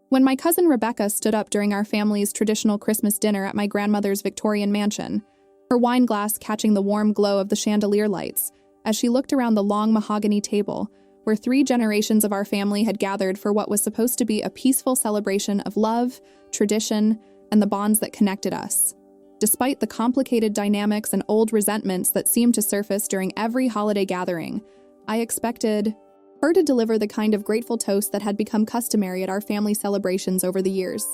When my cousin Rebecca stood up during our family's traditional Christmas dinner at my grandmother's Victorian mansion, her wine glass catching the warm glow of the chandelier lights, as she looked around the long mahogany table, where 3 generations of our family had gathered for what was supposed to be a peaceful celebration of love, tradition, and the bonds that connected us. Despite the complicated dynamics and old resentments that seemed to surface during every holiday gathering, I expected her to deliver the kind of grateful toast that had become customary at our family celebrations over the years.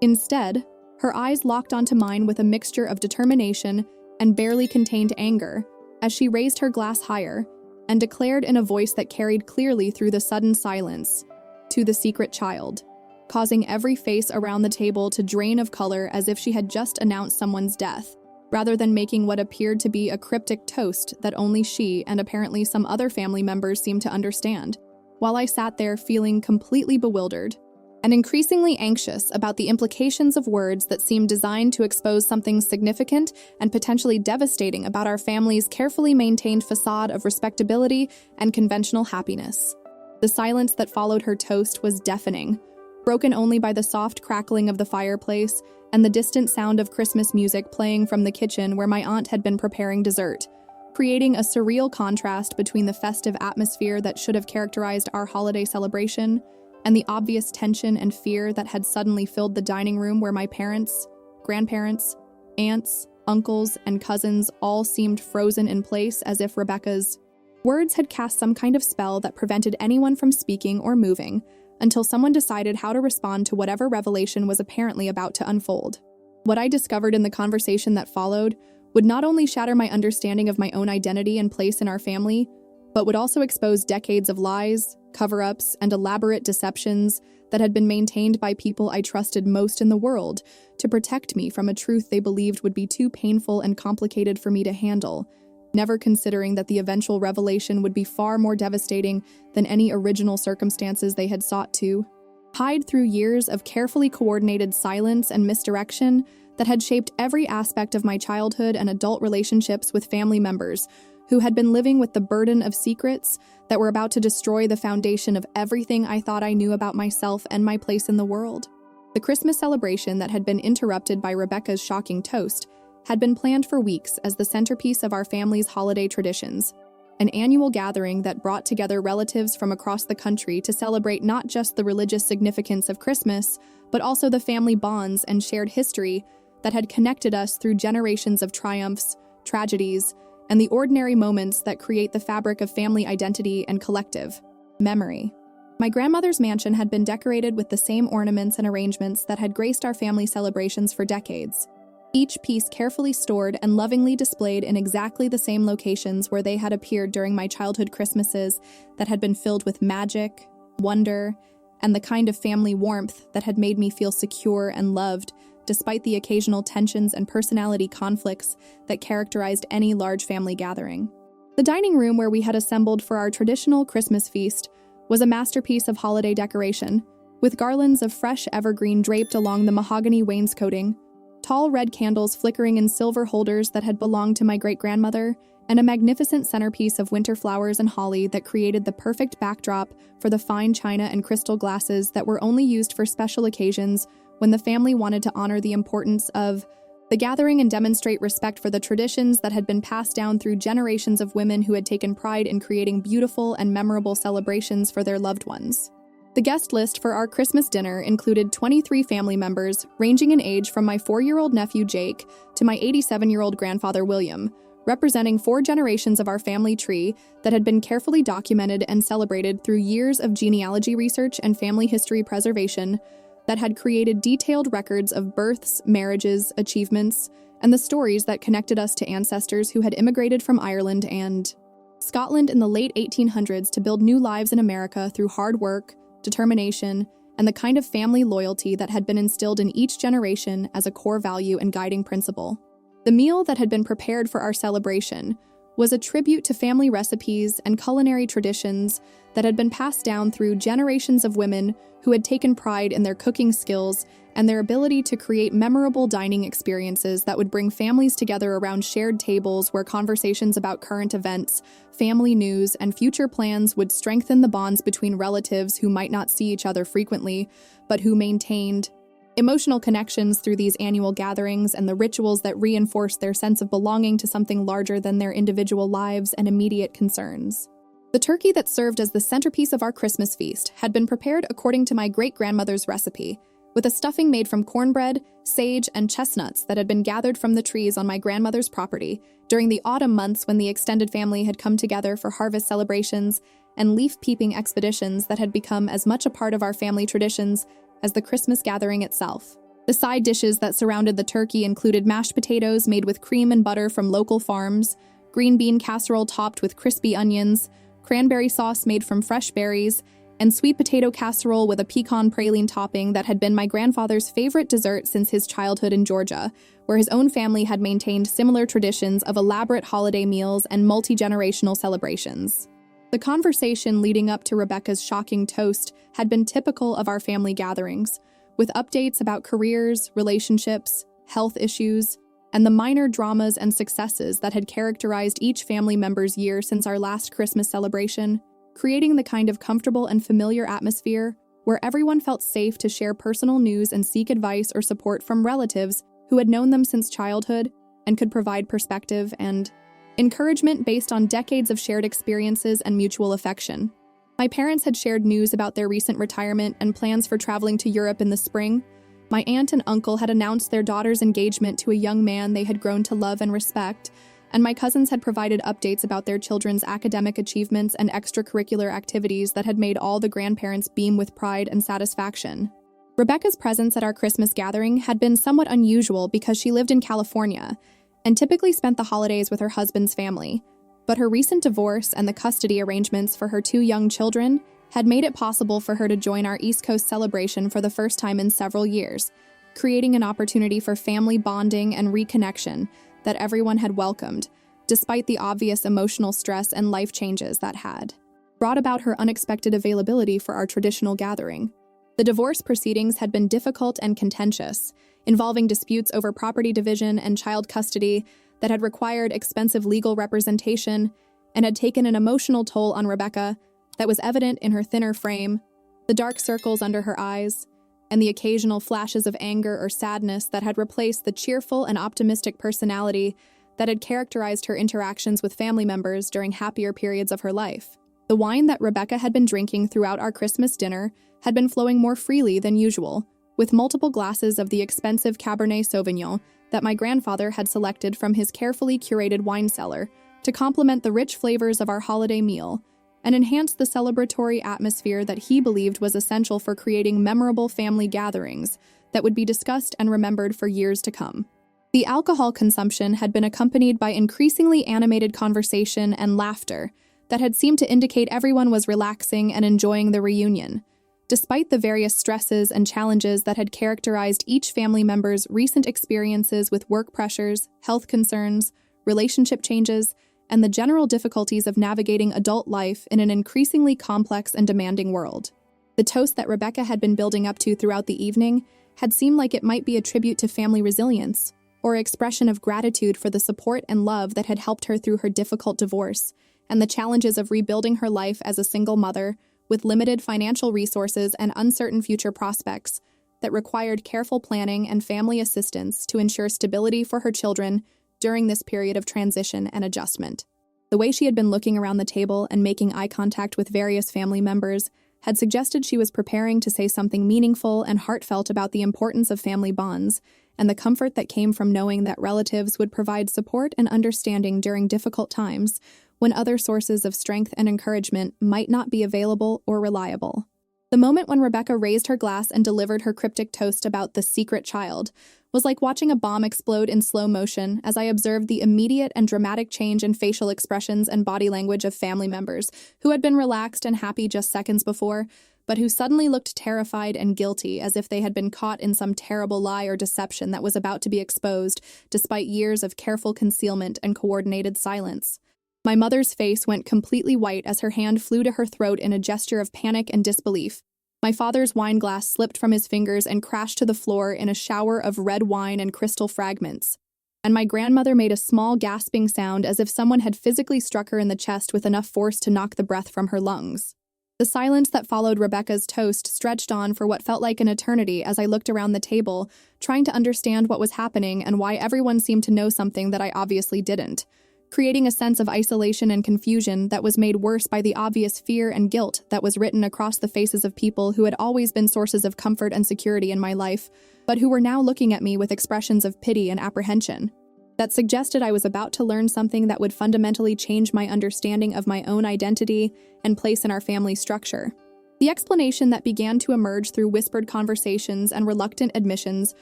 Instead, her eyes locked onto mine with a mixture of determination and barely contained anger, as she raised her glass higher and declared in a voice that carried clearly through the sudden silence, "To the secret child," causing every face around the table to drain of color as if she had just announced someone's death, rather than making what appeared to be a cryptic toast that only she and apparently some other family members seemed to understand, while I sat there feeling completely bewildered and increasingly anxious about the implications of words that seemed designed to expose something significant and potentially devastating about our family's carefully maintained facade of respectability and conventional happiness. The silence that followed her toast was deafening, broken only by the soft crackling of the fireplace and the distant sound of Christmas music playing from the kitchen where my aunt had been preparing dessert, creating a surreal contrast between the festive atmosphere that should have characterized our holiday celebration and the obvious tension and fear that had suddenly filled the dining room where my parents, grandparents, aunts, uncles, and cousins all seemed frozen in place as if Rebecca's words had cast some kind of spell that prevented anyone from speaking or moving until someone decided how to respond to whatever revelation was apparently about to unfold. What I discovered in the conversation that followed would not only shatter my understanding of my own identity and place in our family, but would also expose decades of lies, cover-ups, and elaborate deceptions that had been maintained by people I trusted most in the world to protect me from a truth they believed would be too painful and complicated for me to handle, never considering that the eventual revelation would be far more devastating than any original circumstances they had sought to hide through years of carefully coordinated silence and misdirection that had shaped every aspect of my childhood and adult relationships with family members who had been living with the burden of secrets that were about to destroy the foundation of everything I thought I knew about myself and my place in the world. The Christmas celebration that had been interrupted by Rebecca's shocking toast had been planned for weeks as the centerpiece of our family's holiday traditions, an annual gathering that brought together relatives from across the country to celebrate not just the religious significance of Christmas, but also the family bonds and shared history that had connected us through generations of triumphs, tragedies, and the ordinary moments that create the fabric of family identity and collective memory. My grandmother's mansion had been decorated with the same ornaments and arrangements that had graced our family celebrations for decades, each piece carefully stored and lovingly displayed in exactly the same locations where they had appeared during my childhood Christmases that had been filled with magic, wonder, and the kind of family warmth that had made me feel secure and loved despite the occasional tensions and personality conflicts that characterized any large family gathering. The dining room where we had assembled for our traditional Christmas feast was a masterpiece of holiday decoration, with garlands of fresh evergreen draped along the mahogany wainscoting, tall red candles flickering in silver holders that had belonged to my great-grandmother, and a magnificent centerpiece of winter flowers and holly that created the perfect backdrop for the fine china and crystal glasses that were only used for special occasions when the family wanted to honor the importance of the gathering and demonstrate respect for the traditions that had been passed down through generations of women who had taken pride in creating beautiful and memorable celebrations for their loved ones. The guest list for our Christmas dinner included 23 family members, ranging in age from my 4-year-old nephew Jake to my 87-year-old grandfather William, representing 4 generations of our family tree that had been carefully documented and celebrated through years of genealogy research and family history preservation that had created detailed records of births, marriages, achievements, and the stories that connected us to ancestors who had immigrated from Ireland and Scotland in the late 1800s to build new lives in America through hard work, determination, and the kind of family loyalty that had been instilled in each generation as a core value and guiding principle. The meal that had been prepared for our celebration was a tribute to family recipes and culinary traditions that had been passed down through generations of women who had taken pride in their cooking skills and their ability to create memorable dining experiences that would bring families together around shared tables where conversations about current events, family news, and future plans would strengthen the bonds between relatives who might not see each other frequently, but who maintained emotional connections through these annual gatherings and the rituals that reinforced their sense of belonging to something larger than their individual lives and immediate concerns. The turkey that served as the centerpiece of our Christmas feast had been prepared according to my great-grandmother's recipe, with a stuffing made from cornbread, sage, and chestnuts that had been gathered from the trees on my grandmother's property during the autumn months when the extended family had come together for harvest celebrations and leaf-peeping expeditions that had become as much a part of our family traditions as the Christmas gathering itself. The side dishes that surrounded the turkey included mashed potatoes made with cream and butter from local farms, green bean casserole topped with crispy onions, cranberry sauce made from fresh berries, and sweet potato casserole with a pecan praline topping that had been my grandfather's favorite dessert since his childhood in Georgia, where his own family had maintained similar traditions of elaborate holiday meals and multi-generational celebrations. The conversation leading up to Rebecca's shocking toast had been typical of our family gatherings, with updates about careers, relationships, health issues, and the minor dramas and successes that had characterized each family member's year since our last Christmas celebration, creating the kind of comfortable and familiar atmosphere where everyone felt safe to share personal news and seek advice or support from relatives who had known them since childhood and could provide perspective and encouragement based on decades of shared experiences and mutual affection. My parents had shared news about their recent retirement and plans for traveling to Europe in the spring. My aunt and uncle had announced their daughter's engagement to a young man they had grown to love and respect, and my cousins had provided updates about their children's academic achievements and extracurricular activities that had made all the grandparents beam with pride and satisfaction. Rebecca's presence at our Christmas gathering had been somewhat unusual because she lived in California and typically spent the holidays with her husband's family, but her recent divorce and the custody arrangements for her two young children had made it possible for her to join our East Coast celebration for the first time in several years, creating an opportunity for family bonding and reconnection that everyone had welcomed, despite the obvious emotional stress and life changes that had brought about her unexpected availability for our traditional gathering. The divorce proceedings had been difficult and contentious, involving disputes over property division and child custody that had required expensive legal representation and had taken an emotional toll on Rebecca that was evident in her thinner frame, the dark circles under her eyes, and the occasional flashes of anger or sadness that had replaced the cheerful and optimistic personality that had characterized her interactions with family members during happier periods of her life. The wine that Rebecca had been drinking throughout our Christmas dinner had been flowing more freely than usual, with multiple glasses of the expensive Cabernet Sauvignon that my grandfather had selected from his carefully curated wine cellar to complement the rich flavors of our holiday meal and enhance the celebratory atmosphere that he believed was essential for creating memorable family gatherings that would be discussed and remembered for years to come. The alcohol consumption had been accompanied by increasingly animated conversation and laughter that had seemed to indicate everyone was relaxing and enjoying the reunion, despite the various stresses and challenges that had characterized each family member's recent experiences with work pressures, health concerns, relationship changes, and the general difficulties of navigating adult life in an increasingly complex and demanding world. The toast that Rebecca had been building up to throughout the evening had seemed like it might be a tribute to family resilience, or expression of gratitude for the support and love that had helped her through her difficult divorce and the challenges of rebuilding her life as a single mother with limited financial resources and uncertain future prospects that required careful planning and family assistance to ensure stability for her children during this period of transition and adjustment. The way she had been looking around the table and making eye contact with various family members had suggested she was preparing to say something meaningful and heartfelt about the importance of family bonds and the comfort that came from knowing that relatives would provide support and understanding during difficult times when other sources of strength and encouragement might not be available or reliable. The moment when Rebecca raised her glass and delivered her cryptic toast about the secret child was like watching a bomb explode in slow motion as I observed the immediate and dramatic change in facial expressions and body language of family members who had been relaxed and happy just seconds before, but who suddenly looked terrified and guilty as if they had been caught in some terrible lie or deception that was about to be exposed, despite years of careful concealment and coordinated silence. My mother's face went completely white as her hand flew to her throat in a gesture of panic and disbelief. My father's wine glass slipped from his fingers and crashed to the floor in a shower of red wine and crystal fragments. And my grandmother made a small gasping sound as if someone had physically struck her in the chest with enough force to knock the breath from her lungs. The silence that followed Rebecca's toast stretched on for what felt like an eternity as I looked around the table, trying to understand what was happening and why everyone seemed to know something that I obviously didn't, creating a sense of isolation and confusion that was made worse by the obvious fear and guilt that was written across the faces of people who had always been sources of comfort and security in my life, but who were now looking at me with expressions of pity and apprehension that suggested I was about to learn something that would fundamentally change my understanding of my own identity and place in our family structure. The explanation that began to emerge through whispered conversations and reluctant admissions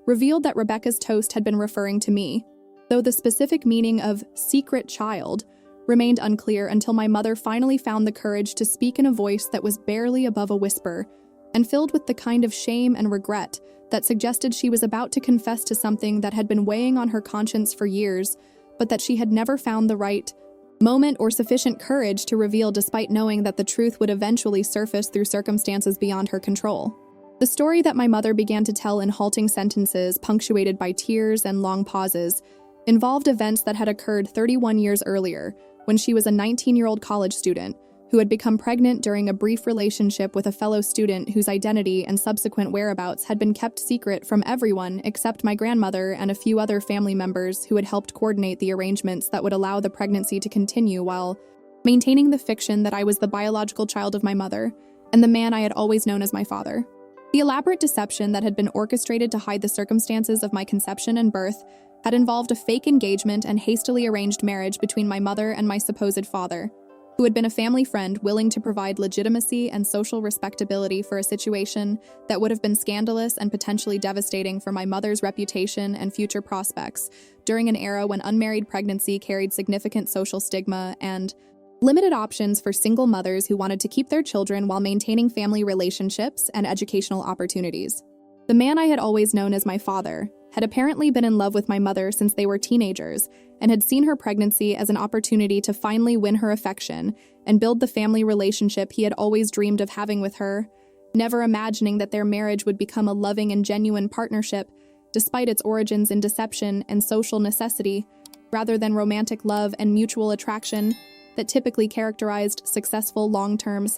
revealed that Rebecca's toast had been referring to me, though the specific meaning of secret child remained unclear until my mother finally found the courage to speak in a voice that was barely above a whisper and filled with the kind of shame and regret that suggested she was about to confess to something that had been weighing on her conscience for years, but that she had never found the right moment or sufficient courage to reveal despite knowing that the truth would eventually surface through circumstances beyond her control. The story that my mother began to tell in halting sentences, punctuated by tears and long pauses, involved events that had occurred 31 years earlier, when she was a 19-year-old college student who had become pregnant during a brief relationship with a fellow student whose identity and subsequent whereabouts had been kept secret from everyone except my grandmother and a few other family members who had helped coordinate the arrangements that would allow the pregnancy to continue while maintaining the fiction that I was the biological child of my mother and the man I had always known as my father. The elaborate deception that had been orchestrated to hide the circumstances of my conception and birth had involved a fake engagement and hastily arranged marriage between my mother and my supposed father, who had been a family friend willing to provide legitimacy and social respectability for a situation that would have been scandalous and potentially devastating for my mother's reputation and future prospects during an era when unmarried pregnancy carried significant social stigma and limited options for single mothers who wanted to keep their children while maintaining family relationships and educational opportunities. The man I had always known as my father had apparently been in love with my mother since they were teenagers and had seen her pregnancy as an opportunity to finally win her affection and build the family relationship he had always dreamed of having with her, never imagining that their marriage would become a loving and genuine partnership despite its origins in deception and social necessity, rather than romantic love and mutual attraction that typically characterized successful long-term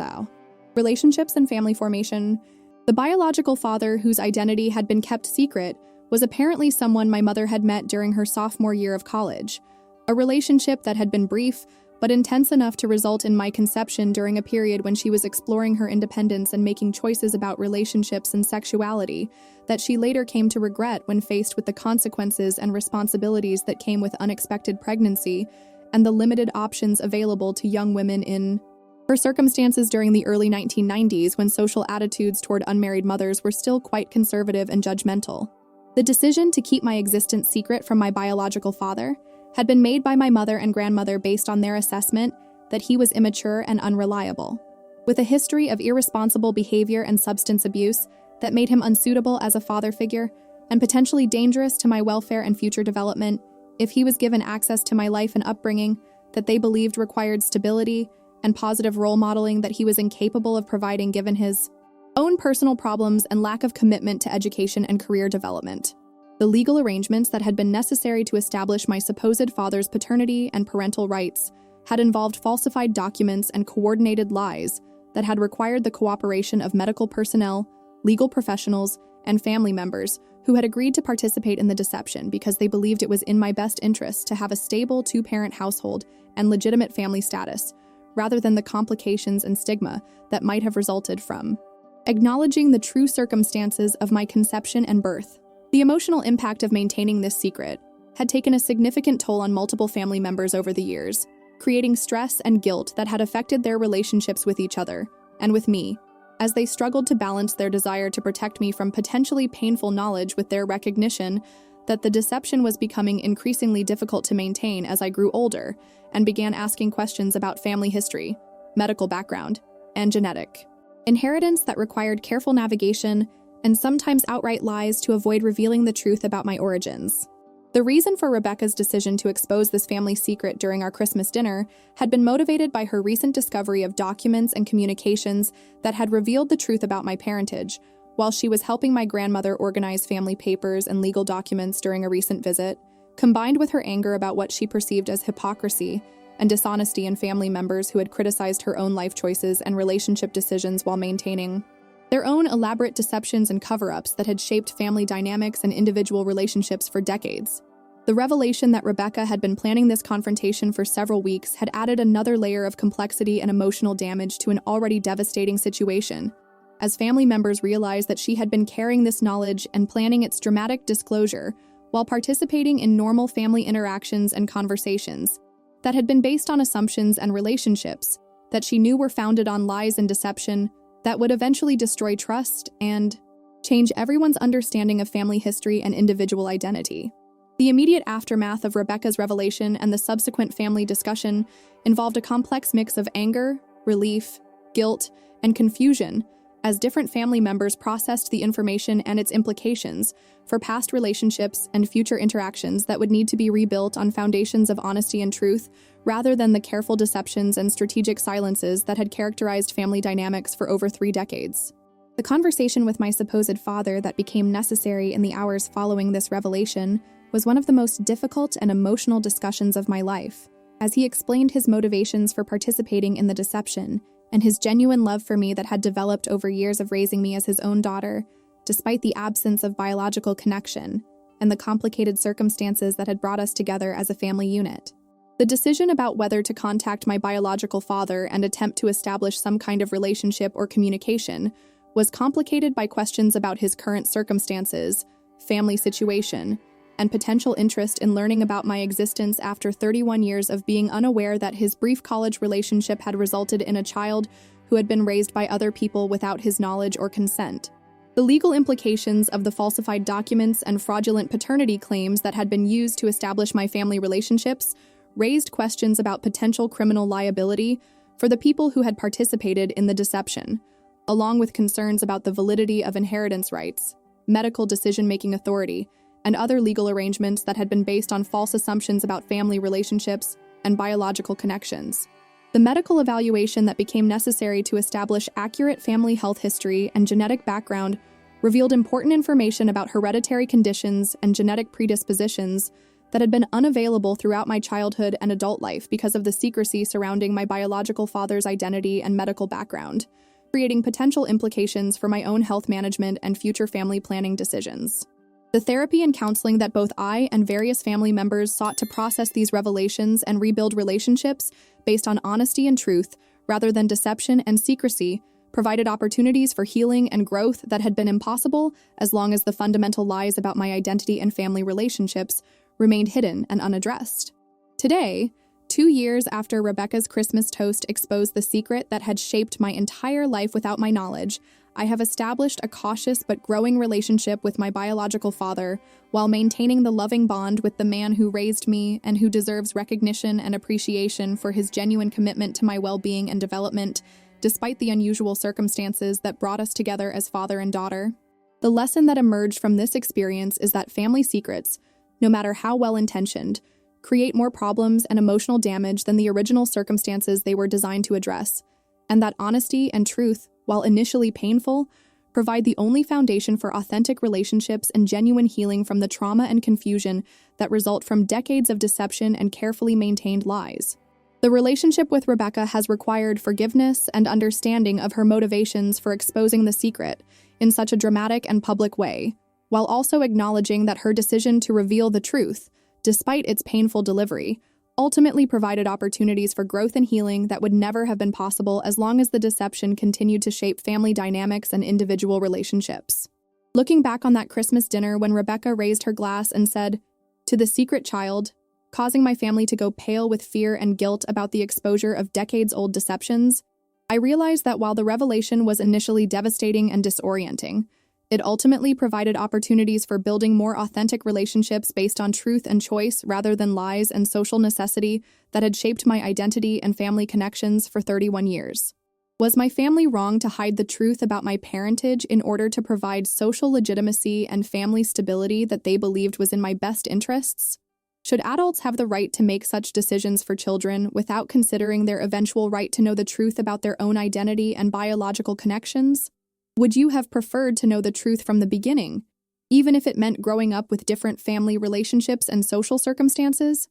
relationships and family formation. The biological father, whose identity had been kept secret, was apparently someone my mother had met during her sophomore year of college, a relationship that had been brief but intense enough to result in my conception during a period when she was exploring her independence and making choices about relationships and sexuality that she later came to regret when faced with the consequences and responsibilities that came with unexpected pregnancy and the limited options available to young women in her circumstances during the early 1990s when social attitudes toward unmarried mothers were still quite conservative and judgmental. The decision to keep my existence secret from my biological father had been made by my mother and grandmother based on their assessment that he was immature and unreliable, with a history of irresponsible behavior and substance abuse that made him unsuitable as a father figure and potentially dangerous to my welfare and future development if he was given access to my life and upbringing that they believed required stability and positive role modeling that he was incapable of providing given his own personal problems and lack of commitment to education and career development. The legal arrangements that had been necessary to establish my supposed father's paternity and parental rights had involved falsified documents and coordinated lies that had required the cooperation of medical personnel, legal professionals, and family members who had agreed to participate in the deception because they believed it was in my best interest to have a stable two-parent household and legitimate family status, rather than the complications and stigma that might have resulted from acknowledging the true circumstances of my conception and birth. The emotional impact of maintaining this secret had taken a significant toll on multiple family members over the years, creating stress and guilt that had affected their relationships with each other and with me, as they struggled to balance their desire to protect me from potentially painful knowledge with their recognition that the deception was becoming increasingly difficult to maintain as I grew older and began asking questions about family history, medical background, and genetic inheritance that required careful navigation and sometimes outright lies to avoid revealing the truth about my origins. The reason for Rebecca's decision to expose this family secret during our Christmas dinner had been motivated by her recent discovery of documents and communications that had revealed the truth about my parentage, while she was helping my grandmother organize family papers and legal documents during a recent visit, combined with her anger about what she perceived as hypocrisy and dishonesty in family members who had criticized her own life choices and relationship decisions while maintaining their own elaborate deceptions and cover-ups that had shaped family dynamics and individual relationships for decades. The revelation that Rebecca had been planning this confrontation for several weeks had added another layer of complexity and emotional damage to an already devastating situation, as family members realized that she had been carrying this knowledge and planning its dramatic disclosure while participating in normal family interactions and conversations that had been based on assumptions and relationships that she knew were founded on lies and deception that would eventually destroy trust and change everyone's understanding of family history and individual identity. The immediate aftermath of Rebecca's revelation and the subsequent family discussion involved a complex mix of anger, relief, guilt, and confusion as different family members processed the information and its implications for past relationships and future interactions that would need to be rebuilt on foundations of honesty and truth rather than the careful deceptions and strategic silences that had characterized family dynamics for over 3 decades. The conversation with my supposed father that became necessary in the hours following this revelation was one of the most difficult and emotional discussions of my life, as he explained his motivations for participating in the deception and his genuine love for me that had developed over years of raising me as his own daughter, despite the absence of biological connection and the complicated circumstances that had brought us together as a family unit. The decision about whether to contact my biological father and attempt to establish some kind of relationship or communication was complicated by questions about his current circumstances, family situation, and potential interest in learning about my existence after 31 years of being unaware that his brief college relationship had resulted in a child who had been raised by other people without his knowledge or consent. The legal implications of the falsified documents and fraudulent paternity claims that had been used to establish my family relationships raised questions about potential criminal liability for the people who had participated in the deception, along with concerns about the validity of inheritance rights, medical decision-making authority, and other legal arrangements that had been based on false assumptions about family relationships and biological connections. The medical evaluation that became necessary to establish accurate family health history and genetic background revealed important information about hereditary conditions and genetic predispositions that had been unavailable throughout my childhood and adult life because of the secrecy surrounding my biological father's identity and medical background, creating potential implications for my own health management and future family planning decisions. The therapy and counseling that both I and various family members sought to process these revelations and rebuild relationships based on honesty and truth, rather than deception and secrecy, provided opportunities for healing and growth that had been impossible as long as the fundamental lies about my identity and family relationships remained hidden and unaddressed. Today, 2 years after Rebecca's Christmas toast exposed the secret that had shaped my entire life without my knowledge, I have established a cautious but growing relationship with my biological father while maintaining the loving bond with the man who raised me and who deserves recognition and appreciation for his genuine commitment to my well-being and development, despite the unusual circumstances that brought us together as father and daughter. The lesson that emerged from this experience is that family secrets, no matter how well-intentioned, create more problems and emotional damage than the original circumstances they were designed to address, and that honesty and truth, while initially painful, provide the only foundation for authentic relationships and genuine healing from the trauma and confusion that result from decades of deception and carefully maintained lies. The relationship with Rebecca has required forgiveness and understanding of her motivations for exposing the secret in such a dramatic and public way, while also acknowledging that her decision to reveal the truth, despite its painful delivery, ultimately provided opportunities for growth and healing that would never have been possible as long as the deception continued to shape family dynamics and individual relationships. Looking back on that Christmas dinner when Rebecca raised her glass and said, "To the secret child," causing my family to go pale with fear and guilt about the exposure of decades-old deceptions, I realized that while the revelation was initially devastating and disorienting, it ultimately provided opportunities for building more authentic relationships based on truth and choice rather than lies and social necessity that had shaped my identity and family connections for 31 years. Was my family wrong to hide the truth about my parentage in order to provide social legitimacy and family stability that they believed was in my best interests? Should adults have the right to make such decisions for children without considering their eventual right to know the truth about their own identity and biological connections? Would you have preferred to know the truth from the beginning, even if it meant growing up with different family relationships and social circumstances?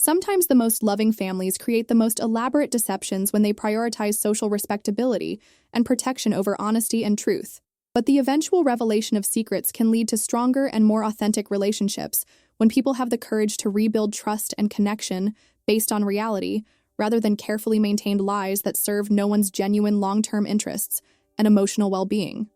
Sometimes the most loving families create the most elaborate deceptions when they prioritize social respectability and protection over honesty and truth. But the eventual revelation of secrets can lead to stronger and more authentic relationships when people have the courage to rebuild trust and connection based on reality, rather than carefully maintained lies that serve no one's genuine long-term interests and emotional well-being.